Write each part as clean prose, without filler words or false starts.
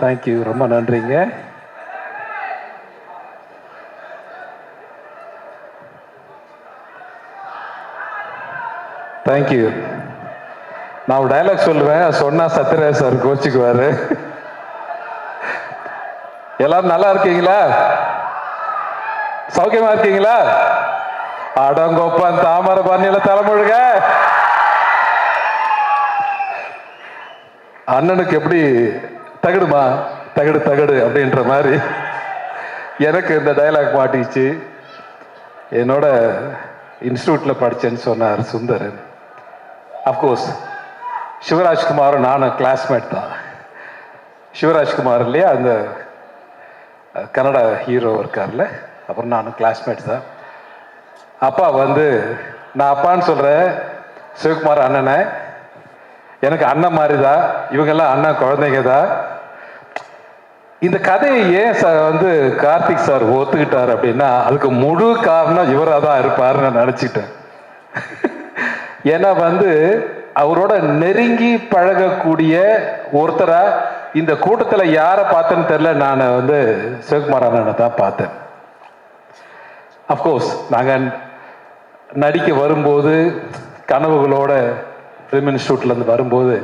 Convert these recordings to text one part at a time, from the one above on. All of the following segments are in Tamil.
தேங்க்யூ, ரொம்ப நன்றிங்க. தேங்க்யூ. நான் ஒரு டைலாக் சொல்லுவேன், சொன்னா சத்யராஜ் சார் கோச்சிக்குவாரு. எல்லாரும் நல்லா இருக்கீங்களா? சௌக்கியமா இருக்கீங்களா? அடங்கொப்பன் தாமரை பண்ணியில தலைமுழுக. அண்ணனுக்கு எப்படி தகடுமா, தகடு தகடு அப்படின்ற மாதிரி எனக்கு இந்த டைலாக் மாட்டிச்சு. என்னோட இன்ஸ்டியூட்ல படிச்சேன்னு சொன்னார் சுந்தர். அப்கோர்ஸ் சிவராஜ்குமாரும் நானும் கிளாஸ்மேட் தான். சிவராஜ்குமார் இல்லையா, அந்த கன்னட ஹீரோ இருக்கார்ல, அப்புறம் நானும் கிளாஸ்மேட் தான். அப்பா வந்து, நான் அப்பான்னு சொல்கிறேன், சிவகுமார் அண்ணனை, எனக்கு அண்ணன் மாதிரி தான், இவங்கெல்லாம் அண்ணன் குழந்தைங்க தான். இந்த கதையை ஏன் வந்து கார்த்திக் சார் ஒத்துக்கிட்டார் அப்படின்னா, அதுக்கு முழு காரணம் இவராக தான் இருப்பார்னு நான் நினச்சிட்டேன். ஏன்னா வந்து அவரோட நெருங்கி பழகக்கூடிய ஒருத்தரா இந்த கூட்டத்தில் யாரை பார்த்தேன்னு தெரியல, நான் வந்து சிவகுமார் அண்ணனை தான் பார்த்தேன். அஃப்கோர்ஸ் நாங்கள் நடிக்க வரும்போது, கனவுகளோட ஃபிலிம் இன்ஸ்டியூட்லேருந்து வரும்போது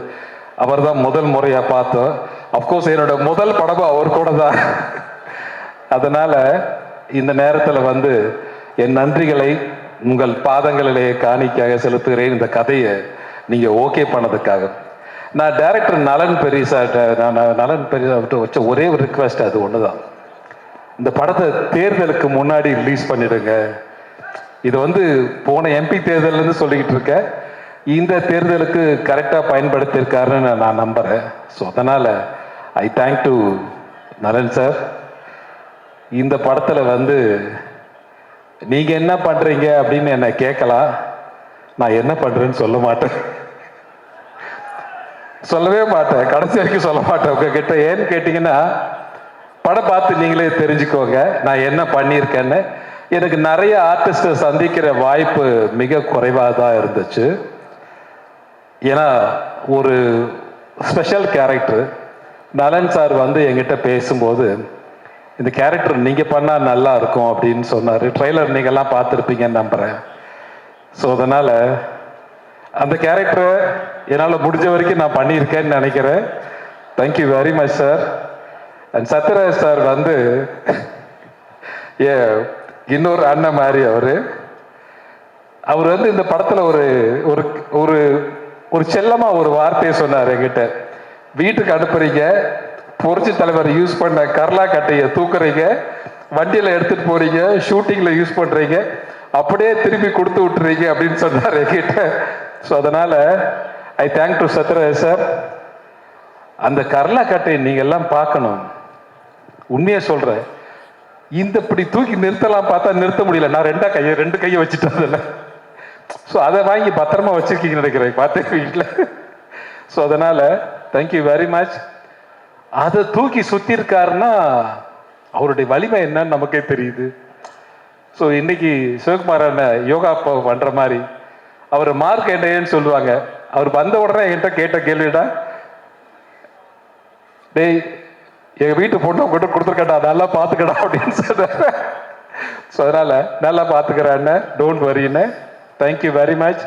அவர் தான் முதல் முறையாக பார்த்தோம். அஃப்கோர்ஸ் என்னோட முதல் படமும் அவர் கூட தான். அதனால் இந்த நேரத்தில் வந்து என் நன்றிகளை உங்கள் பாதங்களிலே காணிக்காக செலுத்துகிறேன். இந்த கதையை நீங்கள் ஓகே பண்ணதுக்காக. நான் டைரக்டர் நலன் பெரியசாட்ட, நான் நலன் பெரியசாட்ட வச்ச ஒரே ஒரு ரிக்வெஸ்ட் அது ஒன்று தான். இந்த படத்தை தேர்தலுக்கு முன்னாடி ரிலீஸ் பண்ணிடுங்க. இது வந்து போன எம்பி தேர்தல்லேருந்து சொல்லிக்கிட்டு இருக்கேன், இந்த தேர்தலுக்கு கரெக்டாக பயன்படுத்தியிருக்காருன்னு நான் நம்புகிறேன். ஸோ அதனால் ஐ தேங்க் டு நலன் சார். இந்த படத்தில் வந்து நீங்கள் என்ன பண்ணுறீங்க அப்படின்னு என்னை கேட்கலாம், நான் என்ன பண்ணுறேன்னு சொல்ல மாட்டேன், சொல்லவே மாட்டேன், கடைசி வரைக்கும் சொல்ல மாட்டேன் உங்ககிட்ட. ஏன்னு கேட்டிங்கன்னா, படம் பார்த்து நீங்களே தெரிஞ்சுக்கோங்க நான் என்ன பண்ணியிருக்கேன்னு. எனக்கு நிறைய ஆர்டிஸ்டை சந்திக்கிற வாய்ப்பு மிக குறைவாக தான் இருந்துச்சு. ஏன்னா ஒரு ஸ்பெஷல் கேரக்டர் நலன் சார் வந்து என்கிட்ட பேசும்போது, இந்த கேரக்டர் நீங்கள் பண்ணால் நல்லா இருக்கும் அப்படின்னு சொன்னார். ட்ரெய்லர் நீங்கள்லாம் பார்த்துருப்பீங்கன்னு நம்புகிறேன். ஸோ அதனால் அந்த கேரக்டரை என்னால் முடிஞ்ச வரைக்கும் நான் பண்ணியிருக்கேன்னு நினைக்கிறேன். Thank you very much sir. And Sathyaraj sir வந்து இன்னொரு அண்ணன் மாதிரி அவர் வந்து இந்த படத்தில் ஒரு ஒரு ஒரு செல்லமாக ஒரு வார்த்தையை சொன்னார் என்கிட்ட. வீட்டுக்கு அனுப்புறீங்க, புரட்சி தலைவர் யூஸ் பண்ண கர்லா கட்டையை தூக்குறீங்க, வண்டியில் எடுத்துட்டு போறீங்க, ஷூட்டிங்கில் யூஸ் பண்ணுறீங்க, அப்படியே திருப்பி கொடுத்து விட்டுறீங்க அப்படின்னு சொன்னார் என்கிட்ட. ஸோ அதனால் ஐ தேங்க் டு சத்யராஜ் சார். அந்த கர்லா கட்டையை நீங்கள் எல்லாம் பார்க்கணும். உண்மையை சொல்கிறேன், இந்த இப்படி தூக்கி நிறுத்தலாம் பார்த்தா நிறுத்த முடியல. நான் ரெண்டு கையை வச்சுட்டேன் அதில். ஸோ அதை வாங்கி பத்திரமா வச்சிருக்கீங்கன்னு நினைக்கிறேன், பார்த்து வீட்டில். ஸோ அதனால் தேங்க்யூ வெரி மச். அதை தூக்கி சுற்றி இருக்காருன்னா அவருடைய வலிமை என்னன்னு நமக்கே தெரியுது. ஸோ இன்னைக்கு சிவகுமார் அண்ணன் யோகா பண்ணுற மாதிரி அவர் மார்க் என்னன்னு சொல்லுவாங்க. அவர் வந்த உடனே என்கிட்ட கேட்ட கேள்விடா, டேய் எங்கள் வீட்டு பொண்ணு உங்ககிட்ட கொடுத்துருக்கடா, நல்லா பார்த்துக்கடா அப்படின்னு சொன்னார். ஸோ அதனால் நல்லா பார்த்துக்கிறேன்னு, டோன்ட் வரின்னு. Thank you very much.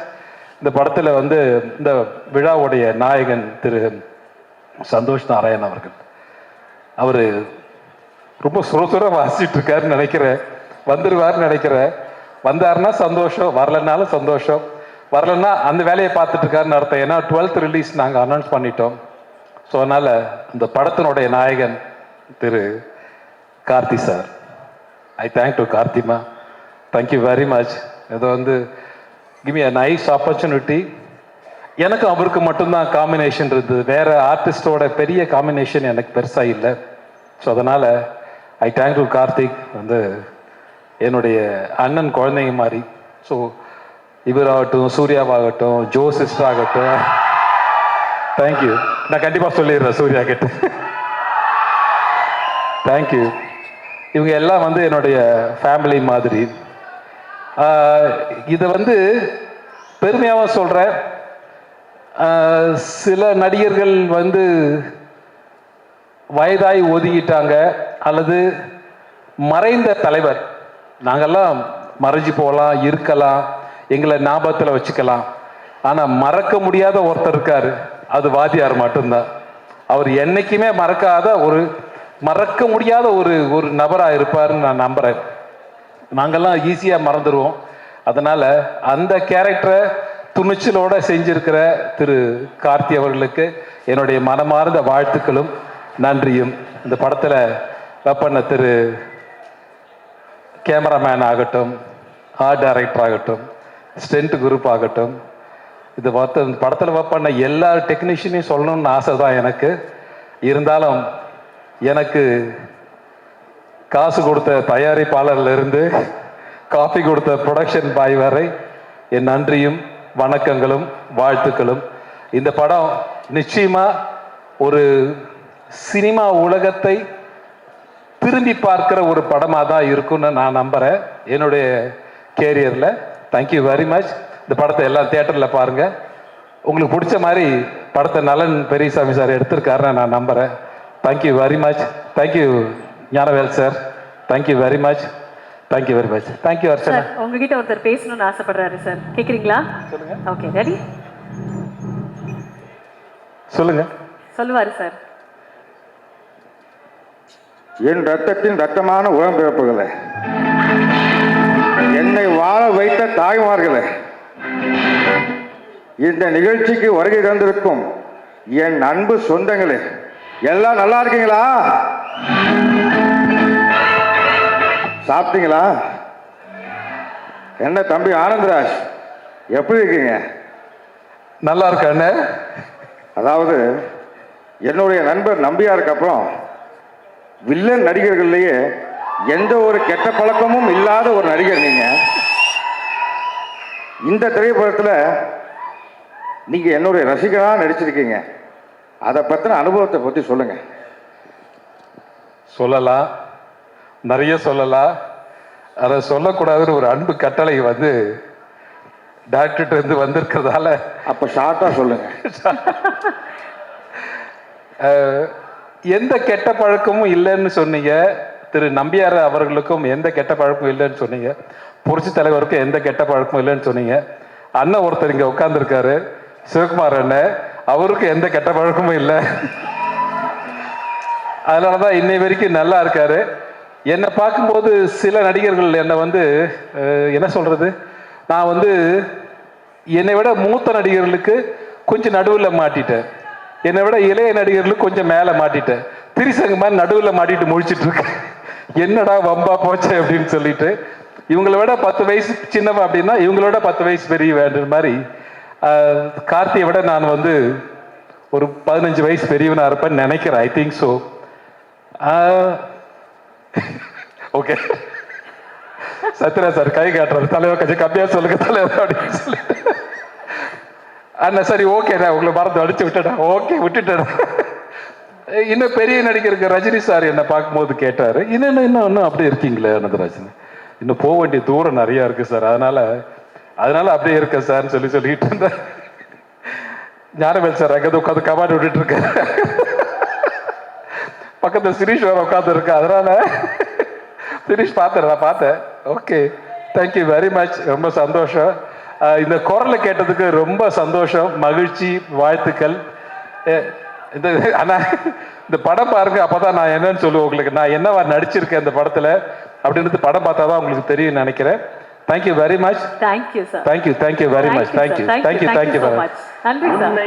இந்த படத்தில் வந்து இந்த விழாவுடைய நாயகன் திரு சந்தோஷ் நாராயண் அவர்கள், அவர் ரொம்ப சுரசுர வாசிச்சுட்டு இருக்காருன்னு நினைக்கிறேன். வந்துடுவார்னு நினைக்கிறேன். வந்தாருன்னா சந்தோஷம், வரலன்னாலும் சந்தோஷம். வரலன்னா அந்த வேலையை பார்த்துட்டு இருக்காருன்னு அர்த்தம். ஏன்னா 12th ரிலீஸ் நாங்கள் அனௌன்ஸ் பண்ணிட்டோம். ஸோ அதனால் இந்த படத்தினுடைய நாயகன் திரு Karthi sir, I thank to கார்த்திமா. Thank you very much. இது வந்து give me a nice opportunity. எனக்கு அவருக்கு மட்டும்தான் காம்பினேஷன் இருந்தது, வேற ஆர்டிஸ்டோட பெரிய காம்பினேஷன் எனக்கு பெருசாக இல்லை. ஸோ அதனால் ஐ தேங்க் டு கார்த்திக். வந்து என்னுடைய அண்ணன் குழந்தைங்க மாதிரி. ஸோ இவராகட்டும், சூர்யாவாகட்டும், ஜோ சிஸ்டர் ஆகட்டும், தேங்க்யூ. நான் கண்டிப்பாக சொல்லிடுறேன் சூர்யா கிட்ட. தேங்க்யூ. இவங்க எல்லாம் வந்து என்னுடைய ஃபேமிலி மாதிரி. இதை வந்து பெருமையாக சொல்கிறேன். சில நடிகர்கள் வந்து வயதாய் ஒதுங்கிட்டாங்க அல்லது மறைந்த தலைவர், நாங்கெல்லாம் மறைஞ்சு போகலாம், இருக்கலாம், எங்களை ஞாபகத்தில் வச்சுக்கலாம். ஆனால் மறக்க முடியாத ஒருத்தர் இருக்காரு, அது வாத்தியார் மட்டும்தான். அவர் என்னைக்குமே மறக்க முடியாத ஒரு நபராக இருப்பாருன்னு நான் நம்புகிறேன். நாங்கள்லாம் ஈஸியாக மறந்துடுவோம். அதனால் அந்த கேரக்டரை துணிச்சலோடு செஞ்சிருக்கிற திரு கார்த்தி அவர்களுக்கு என்னுடைய மனமார்ந்த வாழ்த்துக்களும் நன்றியும். இந்த படத்தில் பண்ண திரு கேமராமேன் ஆகட்டும், ஆர்ட் டைரக்டர் ஆகட்டும், ஸ்டென்ட் குரூப் ஆகட்டும், இது இந்த படத்தில் பண்ண எல்லா டெக்னீஷியனையும் சொல்லணும்னு ஆசை தான் எனக்கு. இருந்தாலும் எனக்கு காசு கொடுத்த தயாரிப்பாளர்லேருந்து காஃபி கொடுத்த ப்ரொடக்ஷன் பாய் வரை என் நன்றியும் வணக்கங்களும் வாழ்த்துக்களும். இந்த படம் நிச்சயமாக ஒரு சினிமா உலகத்தை திரும்பி பார்க்கிற ஒரு படமாக தான் இருக்கும்னு நான் நம்புகிறேன் என்னுடைய கேரியரில். Thank you very much. இந்த படத்தை எல்லாம் தியேட்டரில் பாருங்கள். உங்களுக்கு பிடிச்ச மாதிரி படத்தை நலன் பெரியசாமி சார் எடுத்திருக்காருன்னு நான் நம்புகிறேன். Thank you very much. Thank you Gnanavel sir. Thank you very much. Thank you very much. Thank you Archana. உங்ககிட்ட ஒருத்தர் பேசணும்னு ஆசைப்படுறாரு சார், கேட்குறீங்களா? சொல்லுங்க. Okay, ready? சொல்லுங்க. சொல்லுவாரு சார். என் ரத்தத்தின் ரத்தமான உடன்பிறப்புகளே, என்னை வாழ வைத்த தாய்மார்களே, இந்த நிகழ்ச்சிக்கு வருகை தந்திருக்கும் என் அன்பு சொந்தங்களே, எல்லாம் நல்லா இருக்கீங்களா? சாப்பிட்டீங்களா? என்ன தம்பி ஆனந்தராஜ், எப்படி இருக்கீங்க? நல்லா இருக்கானே. அதாவது என்னுடைய நண்பர் நம்பியாருக்கு அப்புறம் வில்லன் நடிகர்கள்லேயே எந்த ஒரு கெட்ட பழக்கமும் இல்லாத ஒரு நடிகர் நீங்க. இந்த திரைப்படத்தில் நீங்க என்னுடைய ரசிகராக நடிச்சிருக்கீங்க. அதை பற்றின அனுபவத்தை பற்றி சொல்லுங்க. சொல்லலாம், நிறைய சொல்லலாம். அதை சொல்லக்கூடாதுன்னு ஒரு அன்பு கட்டளை டாக்டர்கிட்ட இருந்து வந்திருக்கிறதால அப்போ ஷார்ட்டாக சொல்லுங்க. எந்த கெட்ட பழக்கமும் இல்லைன்னு சொன்னீங்க. திரு நம்பியார் அவர்களுக்கும் எந்த கெட்ட பழக்கமும் இல்லைன்னு சொன்னீங்க. புரட்சி தலைவருக்கும் எந்த கெட்ட பழக்கமும் இல்லைன்னு சொன்னீங்க. அண்ணன் ஒருத்தர் இங்கே உட்காந்துருக்காரு, சிவகுமார் அண்ணன், அவருக்கும் எந்த கெட்ட பழக்கமும் இல்லை. அதனால தான் இன்னை வரைக்கும் நல்லா இருக்காரு. என்னை பார்க்கும்போது சில நடிகர்கள் என்னை என்ன சொல்றது, நான் என்னை விட மூத்த நடிகர்களுக்கு கொஞ்சம் நடுவில் மாட்டிட்டேன், என்னை விட இளைய நடிகர்களுக்கு கொஞ்சம் மேலே மாட்டிட்டேன். திரிசங்க மாதிரி நடுவில் மாட்டிட்டு முழிச்சிட்டு இருக்கேன். என்னடா வம்பா போச்சு அப்படின்னு சொல்லிட்டு. இவங்களை விட 10 வயசு சின்னவன் அப்படின்னா இவங்களோட 10 வயசு பெரிய வேண்டுற மாதிரி கார்த்தியை விட நான் ஒரு 15 வயசு பெரியவனா இருப்பேன்னு நினைக்கிறேன். I think so. Okay, Sathyaraj sir கை காட்டுறாரு, தலைவர் கொஞ்சம் கம்மியா சொல்லுங்க தலைவர் அப்படின்னு சொல்லிட்டு. அண்ணா சரி ஓகே, நான் உங்களை மறந்து அடிச்சு விட்டுட்டேன். ஓகே விட்டுட்டேன். இன்னும் பெரிய நடிகருக்கு ரஜினி சார் என்னை பார்க்கும்போது கேட்டாரு, இன்னும் அப்படி இருக்கீங்களே அனந்தராஜன், இன்னும் போக வேண்டிய தூரம் நிறைய இருக்கு சார், அதனால அப்படியே இருக்க சார்ன்னு சொல்லிட்டு இருந்தேன். ஞானவேல் சார் அங்கே உட்காந்து கமாண்ட் விட்டுட்டு இருக்காரு, பக்கத்தில் சிரீஷ் வேற உட்காந்து இருக்கு. அதனால சிரீஷ் நான் பார்த்தேன். Okay, thank you very much. ரொம்ப சந்தோஷம். இந்த குரலை கேட்டதுக்கு ரொம்ப சந்தோஷம், மகிழ்ச்சி, வாழ்த்துக்கள். இந்த படம் பாருங்க, அப்பதான் நான் என்னன்னு சொல்லுவேன் உங்களுக்கு, நான் என்னவா நடிச்சிருக்கேன் இந்த படத்துல அப்படின்றது படம் பார்த்தா தான் உங்களுக்கு தெரியும் நினைக்கிறேன். Thank you very much. Thank you sir. Thank you very much. Thank you.